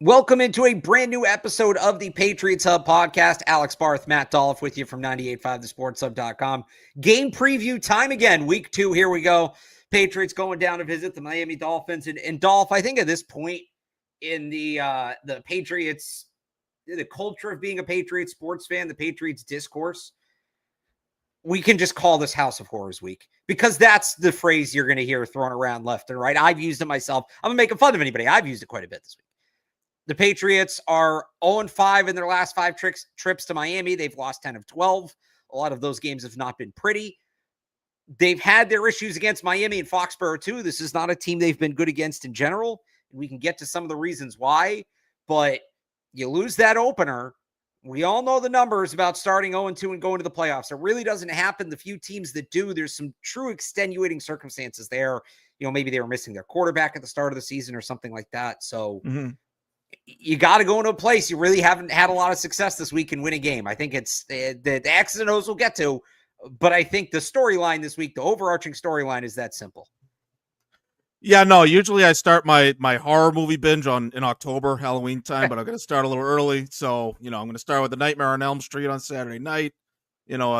Welcome into a brand new episode of the Patriots Hub Podcast. Alex Barth, Matt Dolloff with you from 98.5thesportshub.com. Game preview time again. Week 2, here we go. Patriots going down to visit the Miami Dolphins. And Dolph, I think at this point in the Patriots, the culture of being a Patriots sports fan, the Patriots discourse, we can just call this House of Horrors week because that's the phrase you're going to hear thrown around left and right. I've used it myself. I'm not making fun of anybody. I've used it quite a bit this week. The Patriots are 0-5 in their last 5 trips to Miami. They've lost 10 of 12. A lot of those games have not been pretty. They've had their issues against Miami and Foxborough too. This is not a team they've been good against in general. We can get to some of the reasons why, but you lose that opener. We all know the numbers about starting 0-2 and going to the playoffs. It really doesn't happen. The few teams that do, there's some true extenuating circumstances there. You know, maybe they were missing their quarterback at the start of the season or something like that. So you got to go into a place you really haven't had a lot of success this week and win a game. I think it's the X's and O's we'll get to, but I think the storyline this week, the overarching storyline is that simple. Yeah, no, usually I start my horror movie binge in October, Halloween time, but I'm going to start a little early. So, I'm going to start with The Nightmare on Elm Street on Saturday night.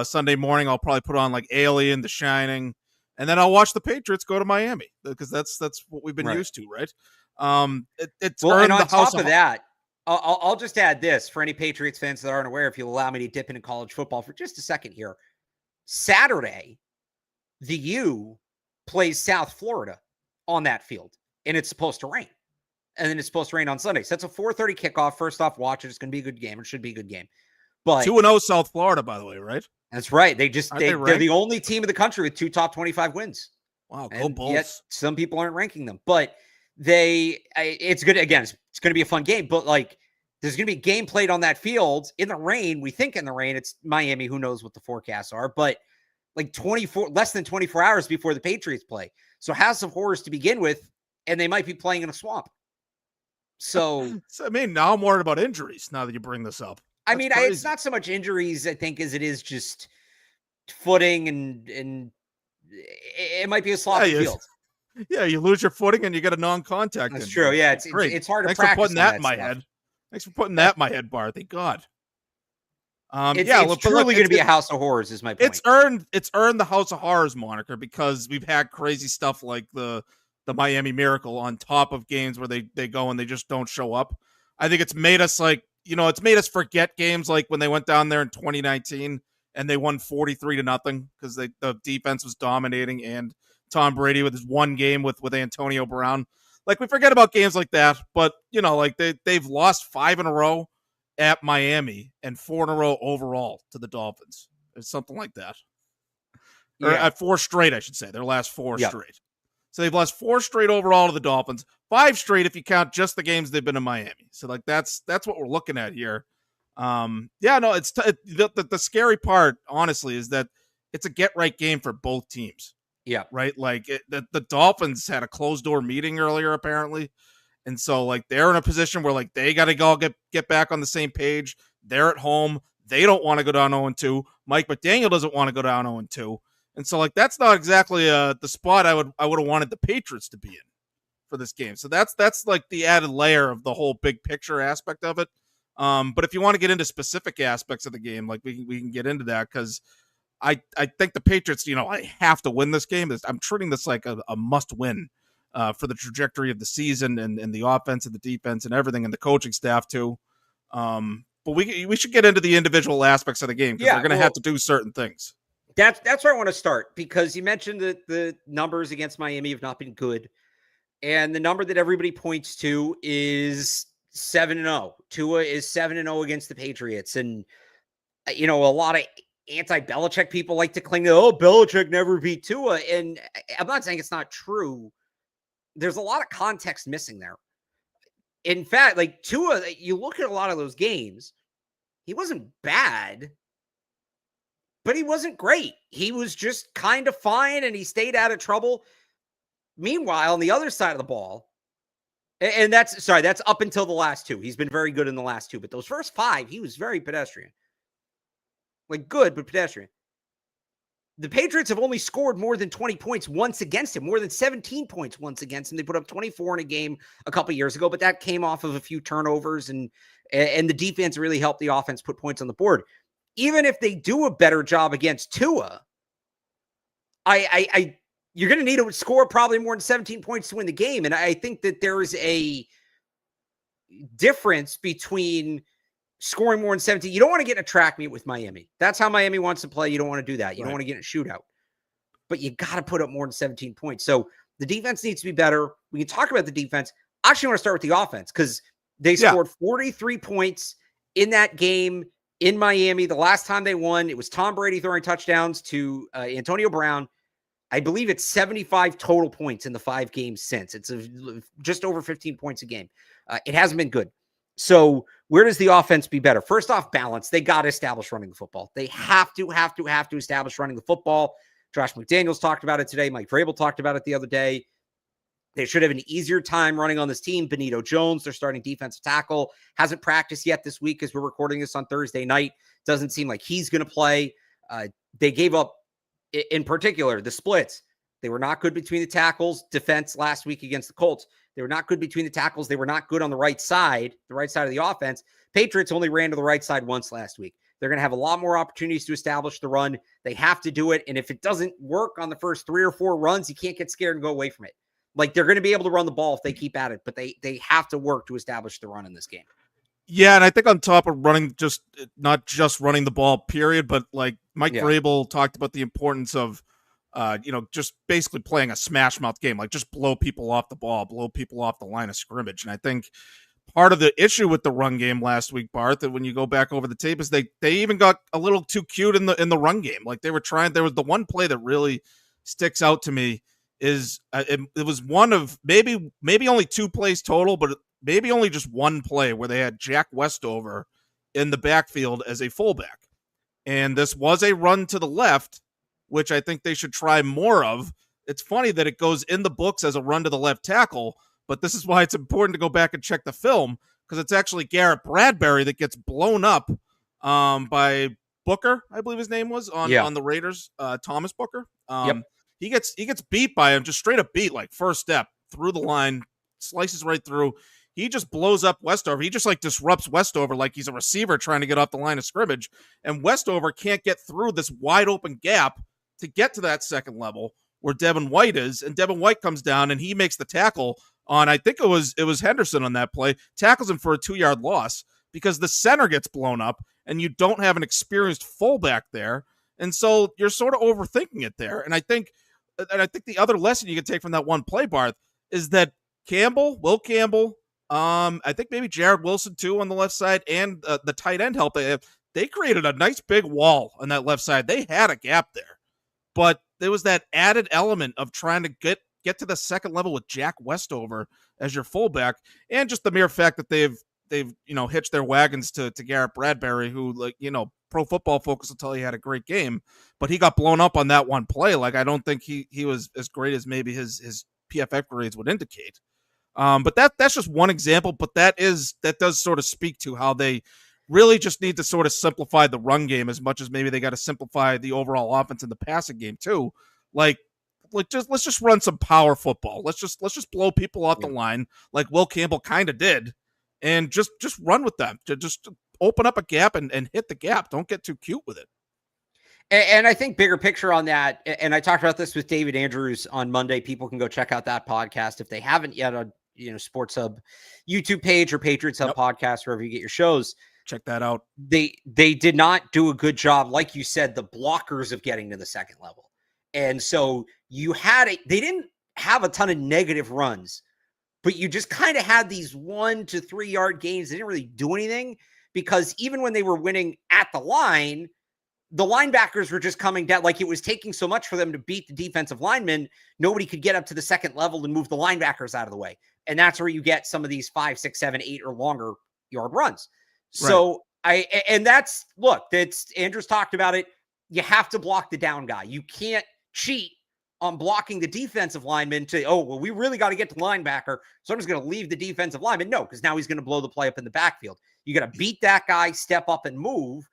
Sunday morning, I'll probably put on like Alien, The Shining, and then I'll watch the Patriots go to Miami because that's what we've been used to, right? It's well, and on top of that, I'll just add this for any Patriots fans that aren't aware, if you'll allow me to dip into college football for just a second here. Saturday, the U plays South Florida on that field, and it's supposed to rain. And then it's supposed to rain on Sunday. So that's a 4:30 kickoff. First off, watch it. It's going to be a good game. It should be a good game. But 2-0 South Florida, by the way, right? That's right. They're the only team in the country with 2 top 25 wins. Wow, go Bulls. Yet some people aren't ranking them, but it's good. Again, it's going to be a fun game, but like there's going to be a game played on that field in the rain. We think in the rain. It's Miami. Who knows what the forecasts are, but like less than 24 hours before the Patriots play. So House of Horrors to begin with, and they might be playing in a swamp. So now I'm worried about injuries now that you bring this up. That's crazy. It's not so much injuries, I think, as it is just footing and it might be a sloppy field. Yeah, you lose your footing and you get a non-contact. That's true. Yeah, it's hard to practice. Thanks for putting that in my head. Thanks for putting that in my head, Bar. Thank God. It's truly going to be a House of Horrors, is my point. It's earned the House of Horrors moniker because we've had crazy stuff like the Miami Miracle on top of games where they go and they just don't show up. I think it's made us it's made us forget games like when they went down there in 2019 and they won 43-0 because the defense was dominating and Tom Brady with his one game with Antonio Brown. Like we forget about games like that, but they've lost 5 in a row at Miami and 4 in a row overall to the Dolphins. It's something like that. Or at 4 straight, I should say. Their last 4 straight. So they've lost 4 straight overall to the Dolphins. 5 straight if you count just the games they've been in Miami. So that's what we're looking at here. It's the scary part, honestly, is that it's a get-right game for both teams. Yeah. Right? Like the Dolphins had a closed-door meeting earlier, apparently. And so, they're in a position where, they got to go get back on the same page. They're at home. They don't want to go down 0-2. Mike McDaniel doesn't want to go down 0-2. And so, that's not exactly the spot I would have wanted the Patriots to be in for this game. So that's the added layer of the whole big picture aspect of it. But if you want to get into specific aspects of the game, we can get into that because I think the Patriots, I have to win this game. I'm treating this like a must win. For the trajectory of the season and the offense and the defense and everything and the coaching staff too. But we should get into the individual aspects of the game because they're going to have to do certain things. That's where I want to start because you mentioned that the numbers against Miami have not been good. And the number that everybody points to is 7-0. Tua is 7-0 against the Patriots. And, a lot of anti-Belichick people like to claim that, Belichick never beat Tua. And I'm not saying it's not true. There's a lot of context missing there. In fact, Tua, you look at a lot of those games, he wasn't bad, but he wasn't great. He was just kind of fine, and he stayed out of trouble. Meanwhile, on the other side of the ball, and that's up until the last 2. He's been very good in the last 2, but those first 5, he was very pedestrian. Good, but pedestrian. the Patriots have only scored more than 20 points once against him, more than 17 points once against him. They put up 24 in a game a couple years ago, but that came off of a few turnovers, and the defense really helped the offense put points on the board. Even if they do a better job against Tua, you're going to need to score probably more than 17 points to win the game. And I think that there is a difference between scoring more than 17. You don't want to get in a track meet with Miami. That's how Miami wants to play. You don't want to do that. You don't want to get in a shootout. But you got to put up more than 17 points. So the defense needs to be better. We can talk about the defense. I actually want to start with the offense because they scored 43 points in that game in Miami. The last time they won, it was Tom Brady throwing touchdowns to Antonio Brown. I believe it's 75 total points in the 5 games since. It's just over 15 points a game. It hasn't been good. So where does the offense be better? First off, balance. They got to establish running the football. They have to establish running the football. Josh McDaniels talked about it today. Mike Vrabel talked about it the other day. They should have an easier time running on this team. Benito Jones, their starting defensive tackle, hasn't practiced yet this week as we're recording this on Thursday night. Doesn't seem like he's going to play. They gave up, in particular, the splits. They were not good between the tackles. Defense last week against the Colts. They were not good between the tackles. They were not good on the right side of the offense. Patriots only ran to the right side once last week. They're going to have a lot more opportunities to establish the run. They have to do it. And if it doesn't work on the first 3 or 4 runs, you can't get scared and go away from it. Like, they're going to be able to run the ball if they keep at it, but they have to work to establish the run in this game. Yeah, and I think on top of running, just not just running the ball, period, but like Mike Vrabel talked about the importance of, just basically playing a smash mouth game, like just blow people off the ball, blow people off the line of scrimmage. And I think part of the issue with the run game last week, Barth, that when you go back over the tape, is they even got a little too cute in the run game. Like they were trying. There was the one play that really sticks out to me is it was one of maybe only 2 plays total, but maybe only just one play where they had Jack Westover in the backfield as a fullback. And this was a run to the left, which I think they should try more of. It's funny that it goes in the books as a run to the left tackle, but this is why it's important to go back and check the film, because it's actually Garrett Bradbury that gets blown up by Booker, I believe his name was, on the Raiders, Thomas Booker. He gets beat by him, just straight up beat, like first step through the line, slices right through. He just blows up Westover. He just like disrupts Westover like he's a receiver trying to get off the line of scrimmage. And Westover can't get through this wide open gap to get to that second level where Devin White is. And Devin White comes down and he makes the tackle on, I think it was Henderson on that play, tackles him for a 2-yard loss because the center gets blown up and you don't have an experienced fullback there. And so you're sort of overthinking it there. And I think the other lesson you can take from that one play, Barth, is that Will Campbell, I think maybe Jared Wilson too on the left side, and the tight end help they created a nice big wall on that left side. They had a gap there, but there was that added element of trying to get to the second level with Jack Westover as your fullback, and just the mere fact that they've hitched their wagons to Garrett Bradbury, who Pro Football Focus will tell you had a great game, but he got blown up on that one play. Like, I don't think he was as great as maybe his PFF grades would indicate. But that's just one example, but that does sort of speak to how they really just need to sort of simplify the run game as much as maybe they got to simplify the overall offense in the passing game too. Let's just run some power football. Let's just blow people off the line like Will Campbell kind of did, and just run with them. Just open up a gap and hit the gap. Don't get too cute with it. And I think bigger picture on that, and I talked about this with David Andrews on Monday. People can go check out that podcast if they haven't yet on Sports Hub YouTube page or Patriots Hub Podcast, wherever you get your shows. Check that out. They did not do a good job, like you said, the blockers of getting to the second level. And so they didn't have a ton of negative runs, but you just kind of had these 1 to 3 yard gains. They didn't really do anything because even when they were winning at the line, the linebackers were just coming down. Like, it was taking so much for them to beat the defensive linemen. Nobody could get up to the second level and move the linebackers out of the way. And that's where you get some of these 5, 6, 7, 8 or longer yard runs. So that's Andrews talked about it. You have to block the down guy. You can't cheat on blocking the defensive lineman we really got to get to the linebacker, so I'm just going to leave the defensive lineman. No, because now he's going to blow the play up in the backfield. You got to beat that guy, step up and move.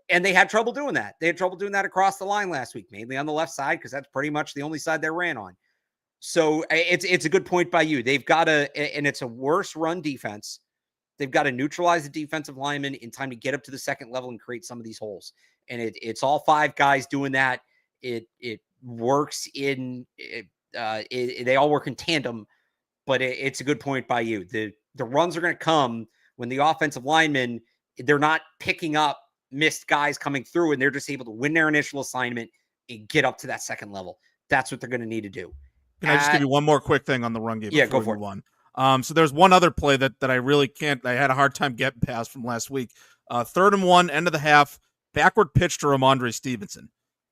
And they had trouble doing that. They had trouble doing that across the line last week, mainly on the left side, because that's pretty much the only side they ran on. So it's a good point by you. They've got to, and it's a worse run defense. They've got to neutralize the defensive lineman in time to get up to the second level and create some of these holes. And it's all five guys doing that. It works they all work in tandem, but it's a good point by you. The runs are going to come when the offensive linemen, they're not picking up missed guys coming through, and they're just able to win their initial assignment and get up to that second level. That's what they're going to need to do. Can I just give you one more quick thing on the run game? Yeah, go for it. So there's one other play that I really can't. I had a hard time getting past from last week. 3rd and 1, end of the half, backward pitch to Ramondre Stevenson.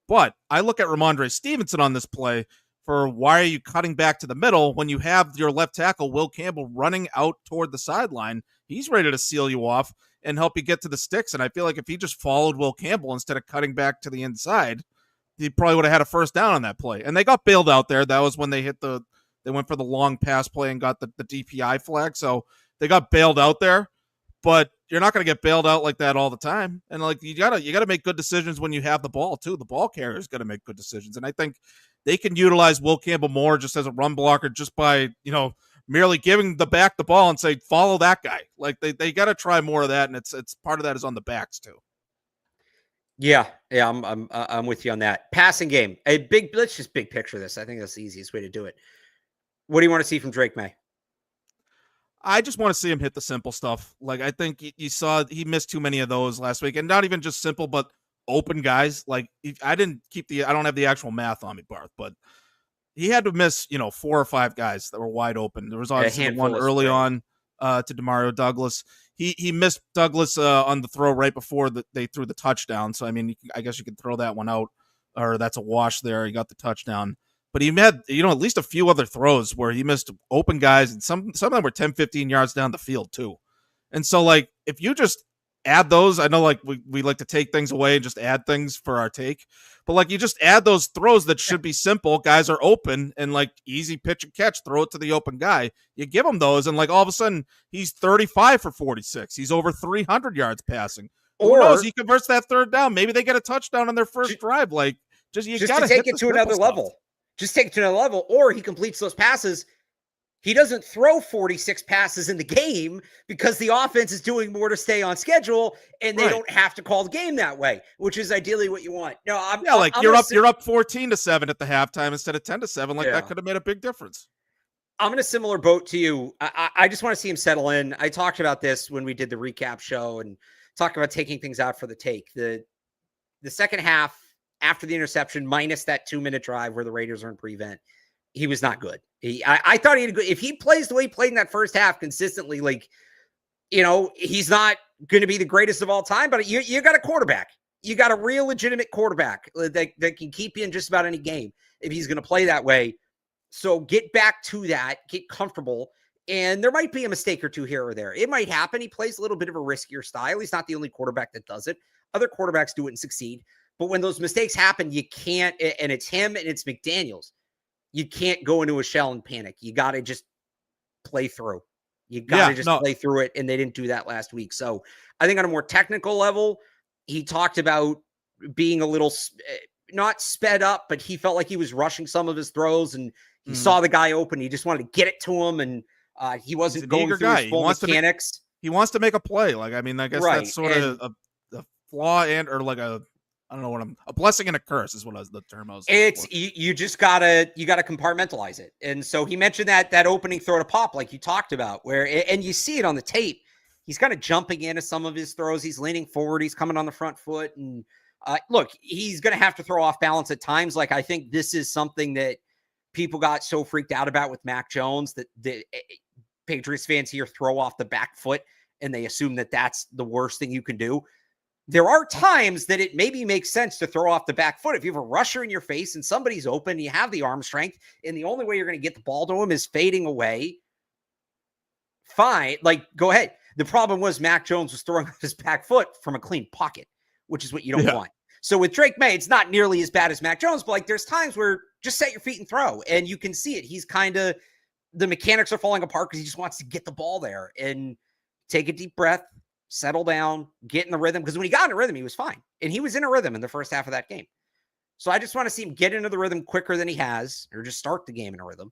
But I look at Ramondre Stevenson on this play for why are you cutting back to the middle when you have your left tackle, Will Campbell, running out toward the sideline? He's ready to seal you off and help you get to the sticks. And I feel like if he just followed Will Campbell instead of cutting back to the inside, he probably would have had a first down on that play. And they got bailed out there. That was when they went for the long pass play and got the DPI flag. So they got bailed out there, but you're not going to get bailed out like that all the time. And like, you gotta make good decisions when you have the ball too. The ball carrier is going to make good decisions. And I think they can utilize Will Campbell more just as a run blocker, just by, merely giving the back the ball and say, follow that guy. Like they got to try more of that. And it's part of that is on the backs too. Yeah, I'm with you on that. Passing game, let's just big picture this. I think that's the easiest way to do it. What do you want to see from Drake Maye? I just want to see him hit the simple stuff. Like, I think you saw he missed too many of those last week, and not even just simple, but open guys. Like, I don't have the actual math on me, Barth, but he had to miss, 4 or 5 guys that were wide open. There was obviously one early on to Demario Douglas. He missed Douglas on the throw right before they threw the touchdown. So, I mean, I guess you could throw that one out, or that's a wash there. He got the touchdown. But he had, at least a few other throws where he missed open guys, and some of them were 10, 15 yards down the field too. And so, like, if you just add those, I know, like, we like to take things away and just add things for our take, but, like, you just add those throws that should be simple. Guys are open and, like, easy pitch and catch, throw it to the open guy. You give him those, and, like, all of a sudden he's 35 for 46. He's over 300 yards passing. Who knows? He converts that 3rd down. Maybe they get a touchdown on their first drive. Like, just got to take it to another level. Just take it to another level, or he completes those passes. He doesn't throw 46 passes in the game because the offense is doing more to stay on schedule, and they don't have to call the game that way, which is ideally what you want. No, you're up 14-7 at the halftime instead of 10-7. Like, that could have made a big difference. I'm in a similar boat to you. I just want to see him settle in. I talked about this when we did the recap show and talked about taking things out for the take. The second half, after the interception, minus that 2-minute drive where the Raiders are in prevent, he was not good. I thought he had if he plays the way he played in that first half consistently, like, he's not going to be the greatest of all time, but you got a quarterback. You got a real legitimate quarterback that can keep you in just about any game if he's going to play that way. So get back to that, get comfortable. And there might be a mistake or two here or there. It might happen. He plays a little bit of a riskier style. He's not the only quarterback that does it. Other quarterbacks do it and succeed. But when those mistakes happen, you can't, and it's him and it's McDaniels, you can't go into a shell and panic. You got to just play through. You got to play through it, and they didn't do that last week. So I think on a more technical level, he talked about being a little, not sped up, but he felt like he was rushing some of his throws, and he saw the guy open. He just wanted to get it to him, and he wasn't going through his full mechanics. He wants to make a play. Like, I mean, I guess that's sort of a flaw or like a blessing and a curse is what the term I was. You just gotta compartmentalize it. And so he mentioned that opening throw to Pop, like you talked about, and you see it on the tape. He's kind of jumping into some of his throws. He's leaning forward. He's coming on the front foot. And look, he's going to have to throw off balance at times. Like, I think this is something that people got so freaked out about with Mac Jones that the Patriots fans here throw off the back foot and they assume that that's the worst thing you can do. There are times that it maybe makes sense to throw off the back foot. If you have a rusher in your face and somebody's open, you have the arm strength, and the only way you're going to get the ball to him is fading away. Fine. Like, go ahead. The problem was Mac Jones was throwing off his back foot from a clean pocket, which is what you don't want. So with Drake Maye, it's not nearly as bad as Mac Jones, but like, there's times where just set your feet and throw, and you can see it. He's kind of, the mechanics are falling apart because he just wants to get the ball there and take a deep breath, settle down, get in the rhythm. Because when he got in a rhythm, he was fine. And he was in a rhythm in the first half of that game. So I just want to see him get into the rhythm quicker than he has, or just start the game in a rhythm.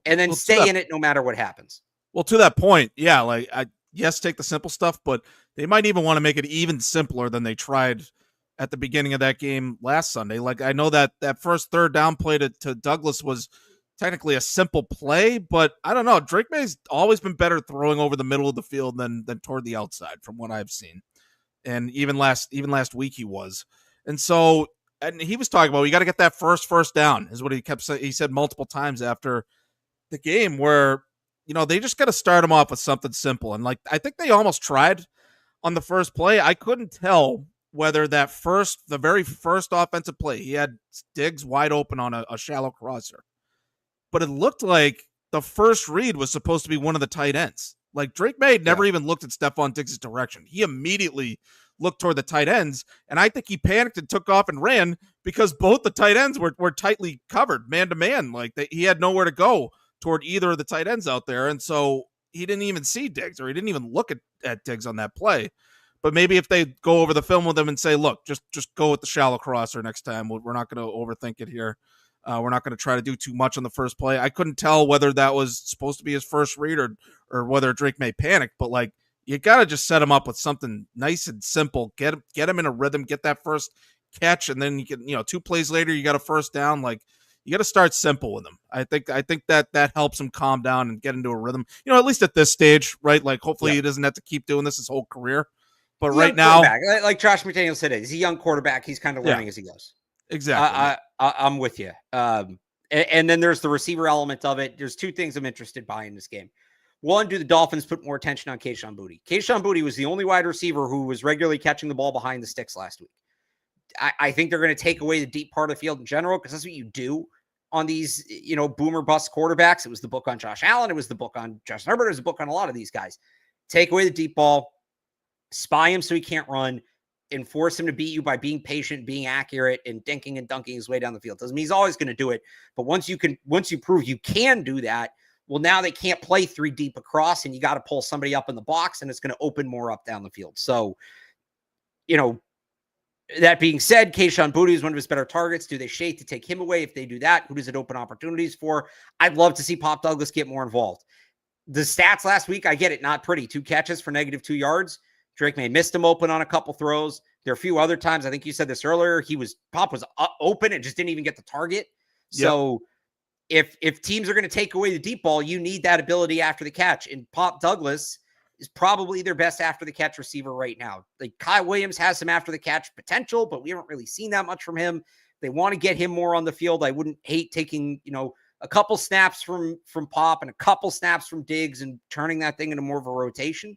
And then stay in it no matter what happens. Well, to that point, yeah, like yes, take the simple stuff, but they might even want to make it even simpler than they tried at the beginning of that game last Sunday. Like I know that first third down play to Douglas was technically a simple play, but I don't know. Drake May's always been better throwing over the middle of the field than toward the outside from what I've seen. And even last week he was. And so, and he was talking about, you got to get that first down is what he kept saying. He said multiple times after the game where, they just got to start him off with something simple. And like, I think they almost tried on the first play. I couldn't tell whether the very first offensive play, he had Diggs wide open on a shallow crosser. But it looked like the first read was supposed to be one of the tight ends. Like Drake May never even looked at Stephon Diggs' direction. He immediately looked toward the tight ends, and I think he panicked and took off and ran because both the tight ends were tightly covered, man-to-man. Like he had nowhere to go toward either of the tight ends out there, and so he didn't even see Diggs, or he didn't even look at Diggs on that play. But maybe if they go over the film with him and say, look, just go with the shallow crosser next time. We're not going to overthink it here. We're not going to try to do too much on the first play. I couldn't tell whether that was supposed to be his first read or whether Drake May panicked, but like you got to just set him up with something nice and simple. Get him in a rhythm, get that first catch, and then you can, 2 plays later you got a first down. Like you got to start simple with him. I think that helps him calm down and get into a rhythm. At least at this stage, right? Like hopefully he doesn't have to keep doing this his whole career. But right now, like Josh McDaniels said, he's a young quarterback. He's kind of learning as he goes. Exactly. I'm with you. And then there's the receiver element of it. There's 2 things I'm interested by in this game. One, do the Dolphins put more attention on Kayshon Boutte? Kayshon Boutte was the only wide receiver who was regularly catching the ball behind the sticks last week. I think they're going to take away the deep part of the field in general because that's what you do on these, boomer bust quarterbacks. It was the book on Josh Allen. It was the book on Justin Herbert. It was the book on a lot of these guys. Take away the deep ball, spy him so he can't run, and force him to beat you by being patient, being accurate, and dinking and dunking his way down the field. Doesn't mean he's always going to do it, but once you prove you can do that, well, now they can't play 3 deep across, and you got to pull somebody up in the box, and it's going to open more up down the field. So, that being said, Kayshon Boutte is one of his better targets. Do they shake to take him away? If they do that, who does it open opportunities for? I'd love to see Pop Douglas get more involved. The stats last week, I get it, not pretty. 2 catches for -2 yards. Drake May missed him open on a couple throws. There are a few other times, I think you said this earlier, Pop was open and just didn't even get the target. So if teams are going to take away the deep ball, you need that ability after the catch. And Pop Douglas is probably their best after the catch receiver right now. Like Kyle Williams has some after the catch potential, but we haven't really seen that much from him. They want to get him more on the field. I wouldn't hate taking, a couple snaps from Pop and a couple snaps from Diggs and turning that thing into more of a rotation.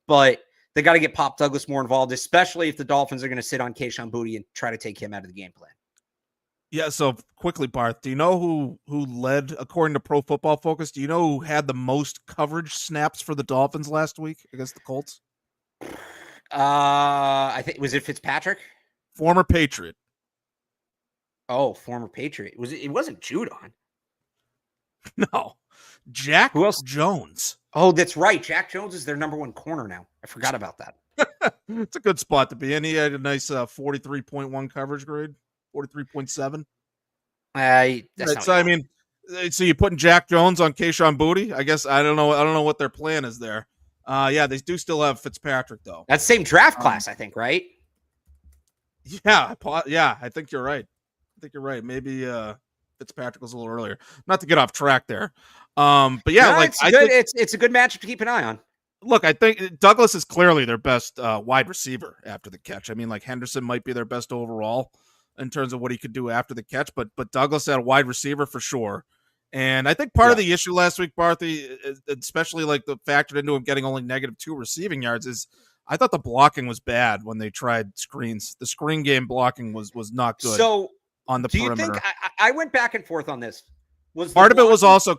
But they got to get Pop Douglas more involved, especially if the Dolphins are going to sit on Kayshon Boutte and try to take him out of the game plan. Yeah, so quickly, Barth, do you know who led, according to Pro Football Focus, do you know who had the most coverage snaps for the Dolphins last week against the Colts? I think, was it Fitzpatrick? Former Patriot. Oh, former Patriot. It wasn't Judon. No. Jack Who else? Jones. Oh, that's right. Jack Jones is their number 1 corner now. I forgot about that. It's a good spot to be in. He had a nice 43.1 coverage grade, 43.7. So you're putting Jack Jones on Kayshon Boutte? I guess I don't know what their plan is there. Yeah, they do still have Fitzpatrick though. That's the same draft class, I think, right? Yeah, I think you're right. Maybe Fitzpatrick was a little earlier. Not to get off track there. But yeah, no, it's a good matchup to keep an eye on. Look, I think Douglas is clearly their best wide receiver after the catch. I mean, like Henderson might be their best overall in terms of what he could do after the catch, but Douglas had a wide receiver for sure. And I think part of the issue last week, Barthy, especially like the factored into him getting only -2 receiving yards, is I thought the blocking was bad when they tried screens. The screen game blocking was not good. So on the perimeter. You think I went back and forth on this? Part of it was also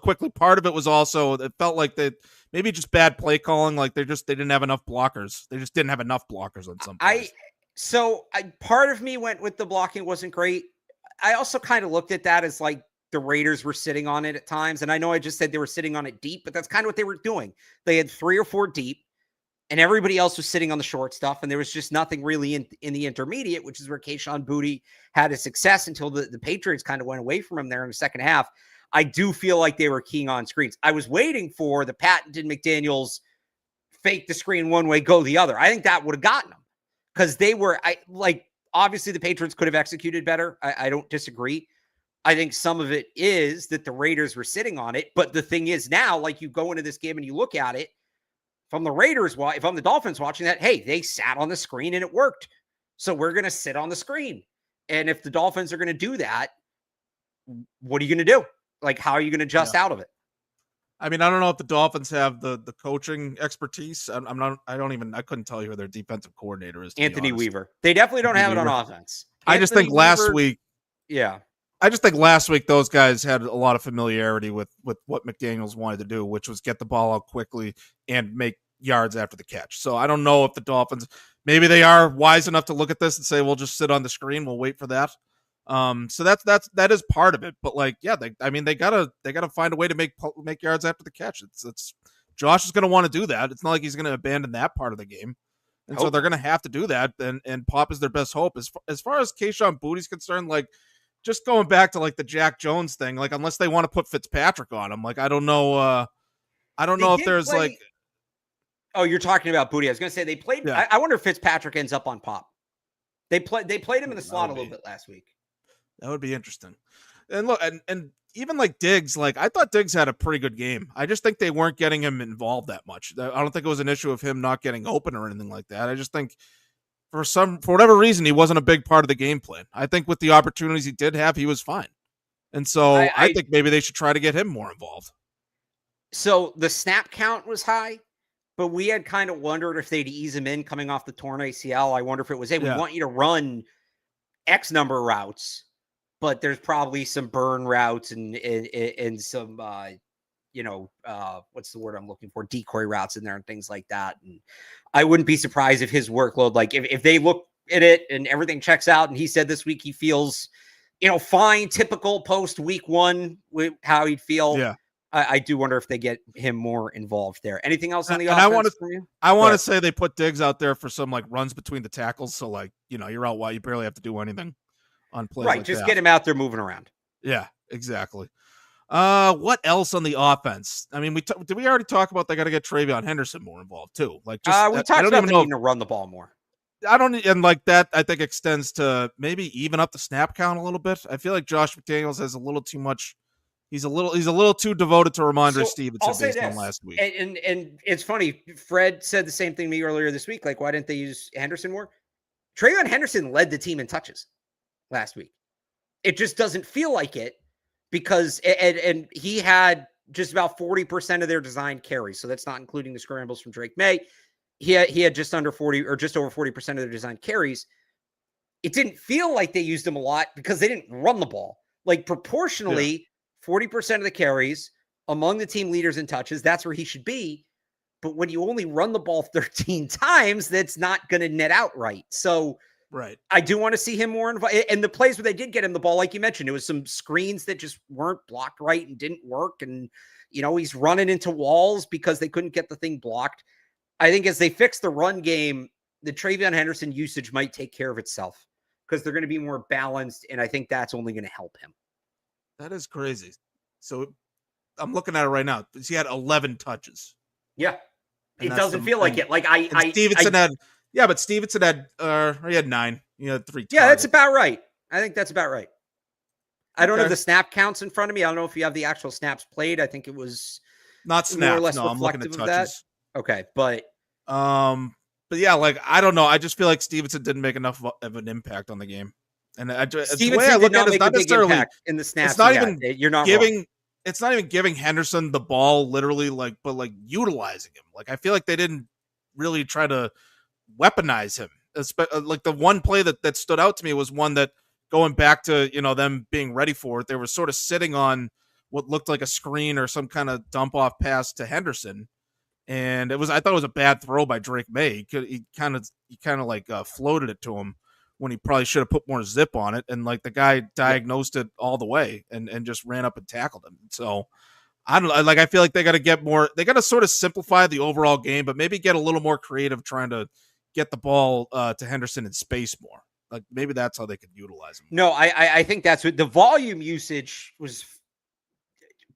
it felt like that maybe just bad play calling. Like they didn't have enough blockers. They just didn't have enough blockers on some plays. Part of me went with the blocking wasn't great. I also kind of looked at that as like the Raiders were sitting on it at times. And I know I just said they were sitting on it deep, but that's kind of what they were doing. They had 3 or 4 deep. and everybody else was sitting on the short stuff, and there was just nothing really in the intermediate, which is where Kayshon Boutte had his success until the Patriots kind of went away from him there in the second half. I do feel like they were keying on screens. I was waiting for the patented McDaniels fake the screen one way, go the other. I think that would have gotten them because they were obviously the Patriots could have executed better. I don't disagree. I think some of it is that the Raiders were sitting on it. But the thing is now, like you go into this game and you look at it from the Raiders, if I'm the Dolphins watching that, hey, they sat on the screen and it worked. So we're going to sit on the screen. And if the Dolphins are going to do that, what are you going to do? Like, how are you going to adjust out of it? I mean, I don't know if the Dolphins have the coaching expertise. I couldn't tell you who their defensive coordinator is. Anthony Weaver. They definitely don't have it on offense. I just think last week. Yeah. I just think last week those guys had a lot of familiarity with what McDaniels wanted to do, which was get the ball out quickly and make yards after the catch. So I don't know if the Dolphins, maybe they are wise enough to look at this and say, we'll just sit on the screen. We'll wait for that. So that is part of it. But like, yeah, they gotta find a way to make yards after the catch. It's Josh is going to want to do that. It's not like he's going to abandon that part of the game. And so they're going to have to do that. And Pop is their best hope. As far as Kayshon Boutte's concerned, like, just going back to like the Jack Jones thing, like unless they want to put Fitzpatrick on him, like I don't know if there's like. Oh, you're talking about Boutte. I was going to say they played. Yeah. I wonder if Fitzpatrick ends up on Pop. They played him in the slot a little bit last week. That would be interesting. And look, and even like Diggs, like I thought Diggs had a pretty good game. I just think they weren't getting him involved that much. I don't think it was an issue of him not getting open or anything like that. I just think. For whatever reason, he wasn't a big part of the game plan. I think with the opportunities he did have, he was fine. And so I think maybe they should try to get him more involved. So the snap count was high, but we had kind of wondered if they'd ease him in coming off the torn ACL. I wonder if it was, hey, we want you to run X number of routes, but there's probably some burn routes and some, what's the word I'm looking for? Decoy routes in there and things like that. And I wouldn't be surprised if his workload, like if they look at it and everything checks out, and he said this week he feels, fine, typical post week one with how he'd feel. Yeah. I do wonder if they get him more involved there. Anything else on the offense for you? I want to say they put Diggs out there for some like runs between the tackles. So like, you're out wide. You barely have to do anything on plays. Right. Like just that. Get him out there moving around. Yeah, exactly. What else on the offense? I mean, did we already talk about they got to get Travion Henderson more involved too? Like, we talked about needing to run the ball more. And like that, I think extends to maybe even up the snap count a little bit. I feel like Josh McDaniels has a little too much. He's a little too devoted to Ramondre Stevenson based on last week. And it's funny. Fred said the same thing to me earlier this week. Like, why didn't they use Henderson more? Travion Henderson led the team in touches last week. It just doesn't feel like it. Because and he had just about 40% of their design carries, so that's not including the scrambles from Drake Maye. He had just under 40 or just over 40% of their design carries. It didn't feel like they used him a lot because they didn't run the ball. Like proportionally, 40% of the carries among the team leaders in touches. That's where he should be. But when you only run the ball 13 times, that's not going to net out right. So. Right. I do want to see him more involved. And the plays where they did get him the ball, like you mentioned, it was some screens that just weren't blocked right and didn't work. And, he's running into walls because they couldn't get the thing blocked. I think as they fix the run game, the Travion Henderson usage might take care of itself because they're going to be more balanced. And I think that's only going to help him. That is crazy. So I'm looking at it right now. He had 11 touches. Yeah. It doesn't feel like it. Like Stevenson had. Yeah, but Stevenson had he had 9. He had 3 targets. Yeah, that's about right. I think that's about right. I don't have the snap counts in front of me. I don't know if you have the actual snaps played. I think it was not snaps. More or less I'm looking at touches. Okay, but yeah, like I don't know. I just feel like Stevenson didn't make enough of an impact on the game, and Stevenson the way I look at it, it's not necessarily in the snaps. It's not even you're not giving. Wrong. It's not even giving Henderson the ball literally, but utilizing him. Like I feel like they didn't really try to weaponize him. Like the one play that stood out to me was one that going back to them being ready for it, they were sort of sitting on what looked like a screen or some kind of dump off pass to Henderson, and I thought it was a bad throw by Drake Maye. He kind of floated it to him when he probably should have put more zip on it, and like the guy diagnosed it all the way and just ran up and tackled him. So I don't know. Like, I feel like they got to get more. They got to sort of simplify the overall game, but maybe get a little more creative trying to get the ball to Henderson in space more. Like, maybe that's how they could utilize him. No, I think that's what the volume usage was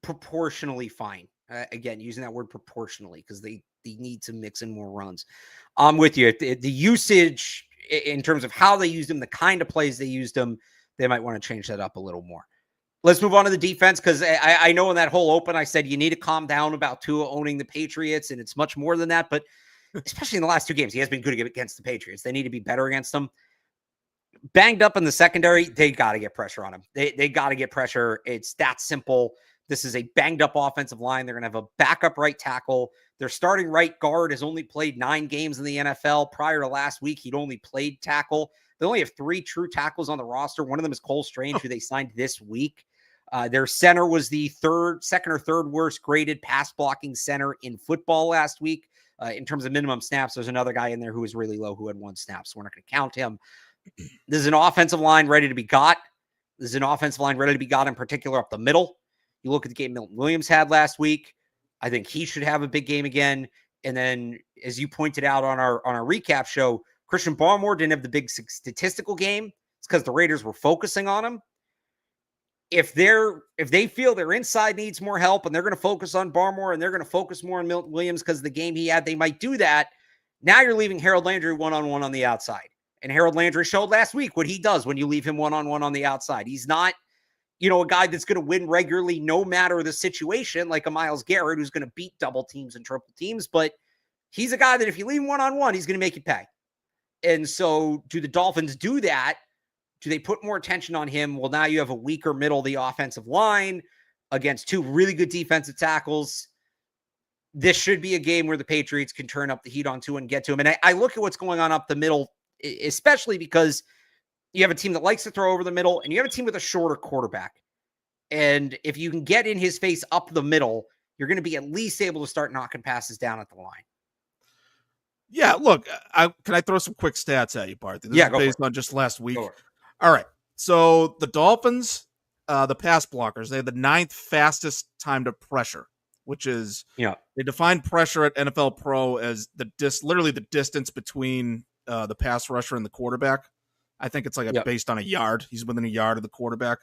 proportionally fine. Again, using that word proportionally because they need to mix in more runs. I'm with you. The usage in terms of how they used him, the kind of plays they used him, they might want to change that up a little more. Let's move on to the defense because I know in that whole open I said you need to calm down about Tua owning the Patriots, and it's much more than that. But especially in the last 2 games, he has been good against the Patriots. They need to be better against them. Banged up in the secondary, they got to get pressure on him. They got to get pressure. It's that simple. This is a banged up offensive line. They're going to have a backup right tackle. Their starting right guard has only played 9 games in the NFL. Prior to last week, he'd only played tackle. They only have 3 true tackles on the roster. One of them is Cole Strange, who they signed this week. Their center was the second or third worst graded pass blocking center in football last week. In terms of minimum snaps, there's another guy in there who was really low who had 1 snap, so we're not going to count him. This is an offensive line ready to be got. This is an offensive line ready to be got, in particular up the middle. You look at the game Milton Williams had last week. I think he should have a big game again. And then, as you pointed out on our recap show, Christian Barmore didn't have the big statistical game. It's because the Raiders were focusing on him. If they feel their inside needs more help and they're going to focus on Barmore and they're going to focus more on Milton Williams because of the game he had, they might do that. Now you're leaving Harold Landry one-on-one on the outside. And Harold Landry showed last week what he does when you leave him one-on-one on the outside. He's not, a guy that's going to win regularly no matter the situation, like a Myles Garrett who's going to beat double teams and triple teams. But he's a guy that if you leave him one-on-one, he's going to make you pay. And so do the Dolphins do that? Do they put more attention on him? Well, now you have a weaker middle of the offensive line against 2 really good defensive tackles. This should be a game where the Patriots can turn up the heat on Tua and get to him. And I look at what's going on up the middle, especially because you have a team that likes to throw over the middle and you have a team with a shorter quarterback. And if you can get in his face up the middle, you're going to be at least able to start knocking passes down at the line. Yeah, look, can I throw some quick stats at you, Barth? This is based on just last week. All right. So the Dolphins, the pass blockers, they had the 9th fastest time to pressure, which is they define pressure at NFL Pro as literally the distance between the pass rusher and the quarterback. I think it's like based on a yard. He's within a yard of the quarterback.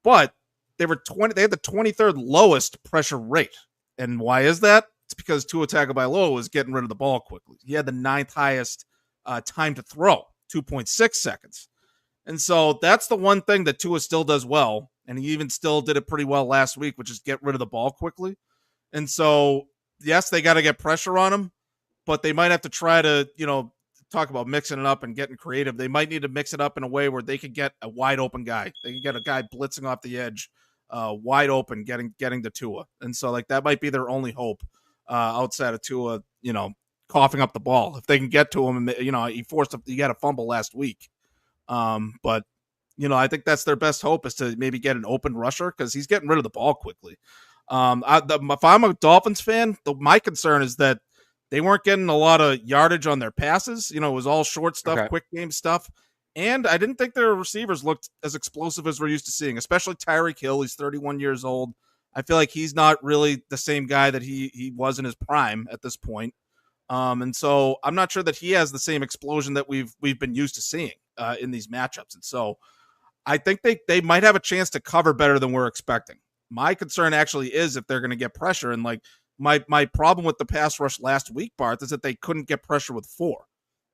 But they had the 23rd lowest pressure rate. And why is that? It's because Tua Tagovailoa was getting rid of the ball quickly. He had the 9th highest time to throw, 2.6 seconds. And so that's the one thing that Tua still does well. And he even still did it pretty well last week, which is get rid of the ball quickly. And so, yes, they got to get pressure on him, but they might have to try to, talk about mixing it up and getting creative. They might need to mix it up in a way where they could get a wide open guy. They can get a guy blitzing off the edge, wide open, getting to Tua. And so, like, that might be their only hope outside of Tua, coughing up the ball. If they can get to him, he got a fumble last week. But I think that's their best hope is to maybe get an open rusher because he's getting rid of the ball quickly. If I'm a Dolphins fan, my concern is that they weren't getting a lot of yardage on their passes. It was all short stuff, quick game stuff. And I didn't think their receivers looked as explosive as we're used to seeing, especially Tyreek Hill. He's 31 years old. I feel like he's not really the same guy that he was in his prime at this point. And so I'm not sure that he has the same explosion that we've been used to seeing in these matchups. And so I think they might have a chance to cover better than we're expecting. My concern actually is if they're going to get pressure. And like my problem with the pass rush last week, Barth, is that they couldn't get pressure with 4.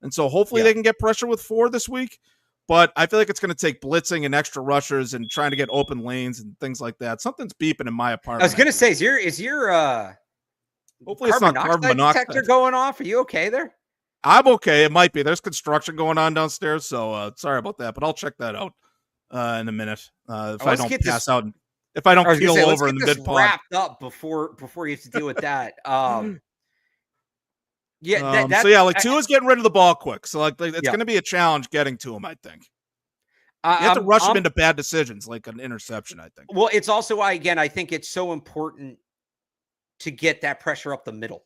And so hopefully they can get pressure with 4 this week. But I feel like it's going to take blitzing and extra rushers and trying to get open lanes and things like that. Something's beeping in my apartment. I was going to say, is your hopefully it's not carbon monoxide detector going off? Are you okay there? I'm okay. It might be. There's construction going on downstairs, so sorry about that. But I'll check that out in a minute if I don't pass out. If I don't keel over in the mid-pod. Wrapped up before you have to deal with that. Tua's getting rid of the ball quick. So it's going to be a challenge getting to him, I think. You have to rush him into bad decisions, like an interception, I think. Well, it's also why, again, I think it's so important to get that pressure up the middle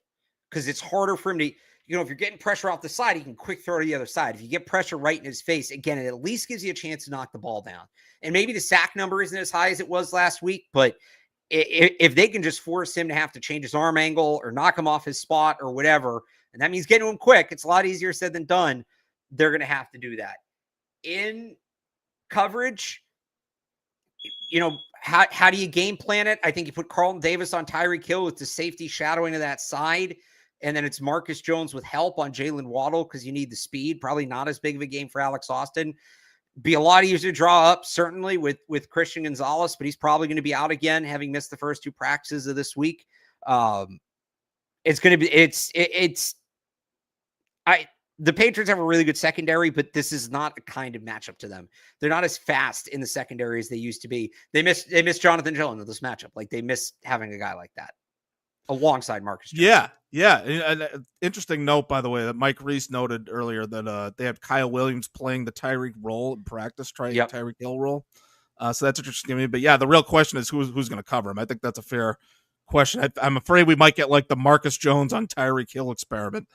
because it's harder for him to, if you're getting pressure off the side, he can quick throw to the other side. If you get pressure right in his face, again, it at least gives you a chance to knock the ball down. And maybe the sack number isn't as high as it was last week, but if they can just force him to have to change his arm angle or knock him off his spot or whatever, and that means getting to him quick, it's a lot easier said than done. They're going to have to do that. In coverage, how do you game plan it? I think you put Carlton Davis on Tyreek Hill with the safety shadowing to that side, and then it's Marcus Jones with help on Jalen Waddle because you need the speed. Probably not as big of a game for Alex Austin. Be a lot easier to draw up, certainly, with Christian Gonzalez, but he's probably going to be out again, having missed the first 2 practices of this week. It's going to be the Patriots have a really good secondary, but this is not a kind of matchup to them. They're not as fast in the secondary as they used to be. They miss Jonathan Dillon in this matchup. Like, they miss having a guy like that alongside Marcus Jones. Yeah. And interesting note, by the way, that Mike Reese noted earlier that they had Kyle Williams playing the Tyreek role in practice, Tyreek Hill role. So that's interesting to me. But yeah, the real question is who's going to cover him. I think that's a fair question. I'm afraid we might get like the Marcus Jones on Tyreek Hill experiment.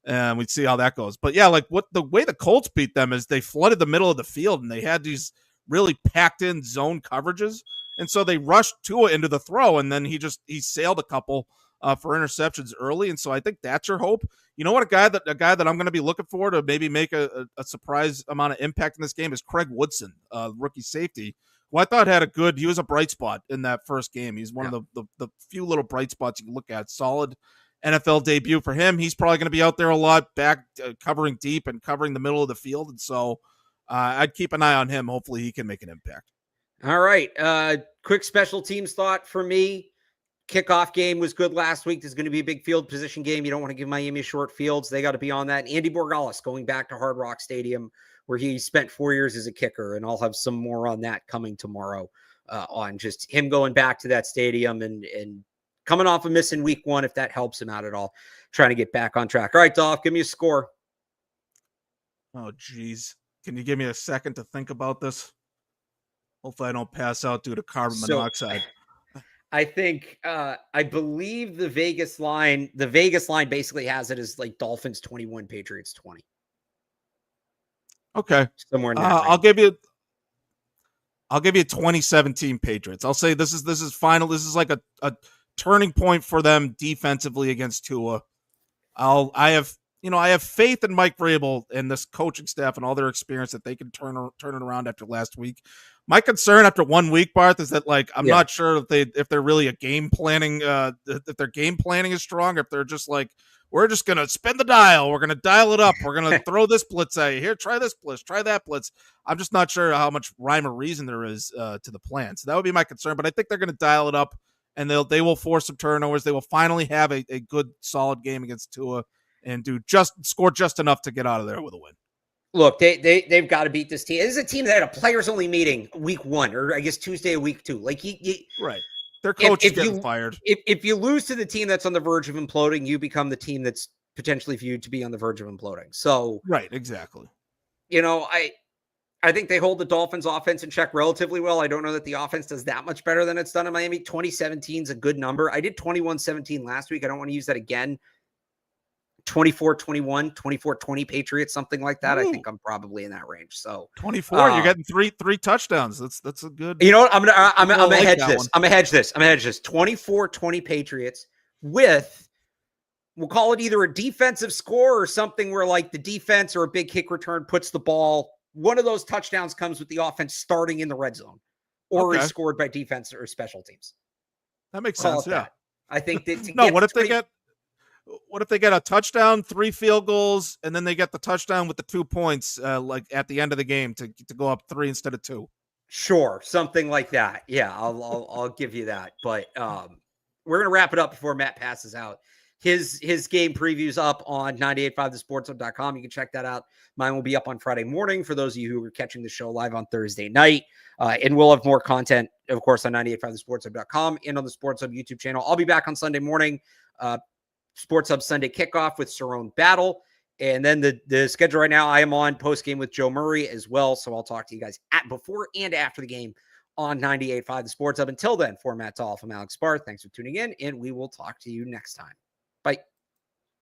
And we'd see how that goes. But yeah, like the way the Colts beat them is they flooded the middle of the field and they had these really packed in zone coverages. And so they rushed Tua into the throw, and then he sailed a couple for interceptions early. And so I think that's your hope. You know what? A guy that I'm going to be looking for to maybe make a surprise amount of impact in this game is Craig Woodson, rookie safety, who I thought he was a bright spot in that first game. He's one of the few little bright spots you can look at. Solid NFL debut for him. He's probably going to be out there a lot, back covering deep and covering the middle of the field. And so I'd keep an eye on him. Hopefully he can make an impact. All right. Quick special teams thought for me. Kickoff game was good last week. There's going to be a big field position game. You don't want to give Miami short fields. They got to be on that. And Andy Borgalis going back to Hard Rock Stadium, where he spent 4 years as a kicker. And I'll have some more on that coming tomorrow on just him going back to that stadium and coming off of missing week 1, if that helps him out at all, trying to get back on track. All right, Dolph, give me a score. Oh, geez. Can you give me a second to think about this? Hopefully I don't pass out due to carbon monoxide. I think, I believe the Vegas line basically has it as like Dolphins 21, Patriots 20. Okay. Somewhere in that I'll give you 2017 Patriots. I'll say this is final. This is like a turning point for them defensively against Tua. I have faith in Mike Vrabel and this coaching staff and all their experience that they can turn it around after last week. My concern after 1 week, Barth, is that I'm not sure if they're really a game planning, if their game planning is strong, or if they're just like, we're just going to spin the dial. We're going to dial it up. We're going to throw this blitz at you. Here, try this blitz, try that blitz. I'm just not sure how much rhyme or reason there is to the plan. So that would be my concern, but I think they're going to dial it up. And they will force some turnovers. They will finally have a good, solid game against Tua and score just enough to get out of there with a win. Look, they've got to beat this team. This is a team that had a players-only meeting week 1, or I guess Tuesday of week 2. Like right, their coach is getting fired. If you lose to the team that's on the verge of imploding, you become the team that's potentially viewed to be on the verge of imploding. So right, exactly. I think they hold the Dolphins offense in check relatively well. I don't know that the offense does that much better than it's done in Miami. 2017 is a good number. I did 21-17 last week. I don't want to use that again. 24-21, 24-20 Patriots, something like that. Ooh. I think I'm probably in that range. So 24, you're getting three touchdowns. That's a good. You know what? I'm gonna hedge this. I'm gonna hedge this. 24-20 Patriots with, we'll call it either a defensive score or something where like the defense or a big kick return puts the ball. One of those touchdowns comes with the offense starting in the red zone, or is scored by defense or special teams. That makes sense. Yeah, I think that. No, what if they get a touchdown, 3 field goals, and then they get the touchdown with the 2 points, like at the end of the game to go up 3 instead of 2? Sure, something like that. Yeah, I'll give you that. But we're gonna wrap it up before Matt passes out. His game previews up on 985thesportshub.com. You can check that out. Mine will be up on Friday morning for those of you who are catching the show live on Thursday night. And we'll have more content, of course, on 985thesportshub.com and on the Sports Hub YouTube channel. I'll be back on Sunday morning. Sports Hub Sunday kickoff with Cerrone Battle. And then the schedule right now, I am on post-game with Joe Murray as well. So I'll talk to you guys before and after the game on 98.5 The Sports Hub. Until then, for Matt Dolloff, I'm Alex Barth. Thanks for tuning in, and we will talk to you next time.